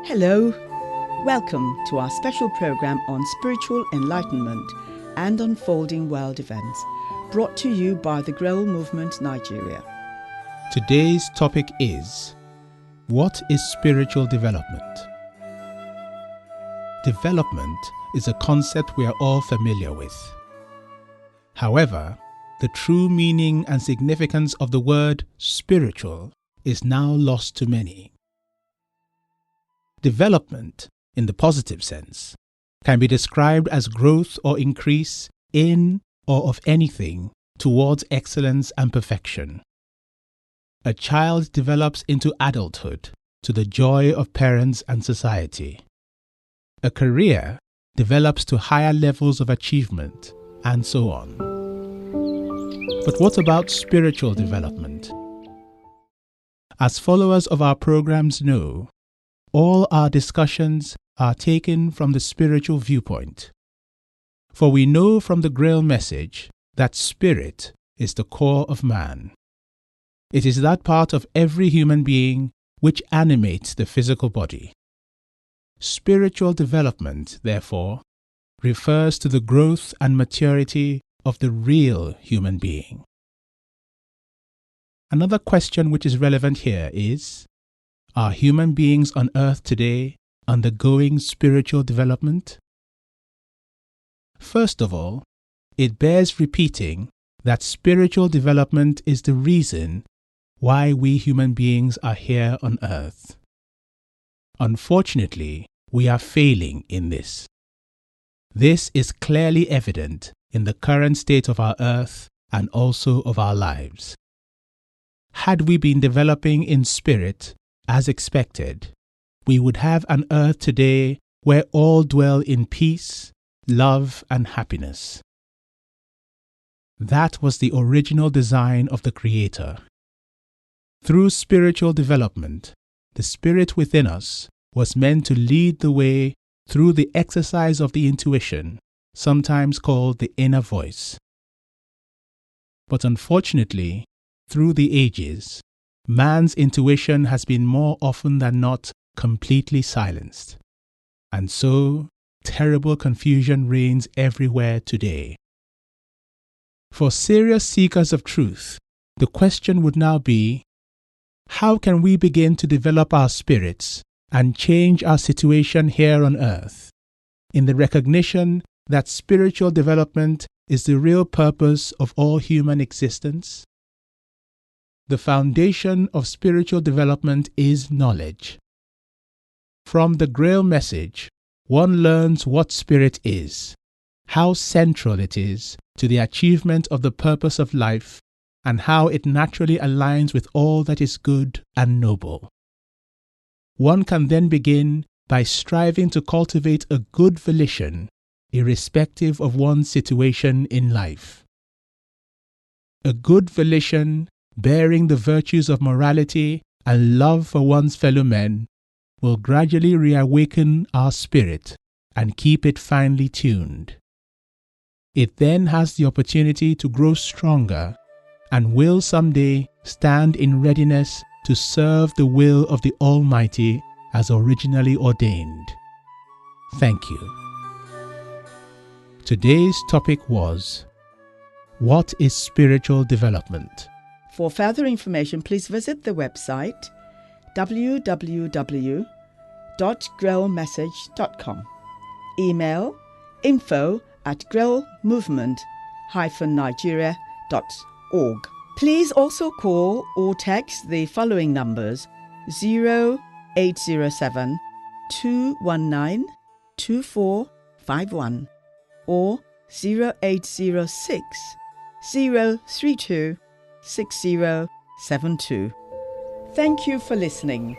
Hello, welcome to our special program on spiritual enlightenment and unfolding world events, brought to you by the Grow Movement Nigeria. Today's topic is, what is spiritual development? Development is a concept we are all familiar with. However, the true meaning and significance of the word spiritual is now lost to many. Development, in the positive sense, can be described as growth or increase in or of anything towards excellence and perfection. A child develops into adulthood to the joy of parents and society. A career develops to higher levels of achievement, and so on. But what about spiritual development? As followers of our programs know, all our discussions are taken from the spiritual viewpoint. For we know from the Grail message that spirit is the core of man. It is that part of every human being which animates the physical body. Spiritual development, therefore, refers to the growth and maturity of the real human being. Another question which is relevant here is, are human beings on earth today undergoing spiritual development? First of all, it bears repeating that spiritual development is the reason why we human beings are here on earth. Unfortunately, we are failing in this. This is clearly evident in the current state of our earth and also of our lives. Had we been developing in spirit, as expected, we would have an earth today where all dwell in peace, love, and happiness. That was the original design of the Creator. Through spiritual development, the spirit within us was meant to lead the way through the exercise of the intuition, sometimes called the inner voice. But unfortunately, through the ages, man's intuition has been more often than not completely silenced. And so, terrible confusion reigns everywhere today. For serious seekers of truth, the question would now be, how can we begin to develop our spirits and change our situation here on earth, in the recognition that spiritual development is the real purpose of all human existence? The foundation of spiritual development is knowledge. From the Grail message, one learns what spirit is, how central it is to the achievement of the purpose of life, and how it naturally aligns with all that is good and noble. One can then begin by striving to cultivate a good volition, irrespective of one's situation in life. A good volition, bearing the virtues of morality and love for one's fellow men, will gradually reawaken our spirit and keep it finely tuned. It then has the opportunity to grow stronger and will someday stand in readiness to serve the will of the Almighty as originally ordained. Thank you. Today's topic was, what is spiritual development? For further information, please visit the website www.growmessage.com. Email info@growmovement-nigeria.org. Please also call or text the following numbers: 0807 219 2451 or 0806 032 6072. Thank you for listening.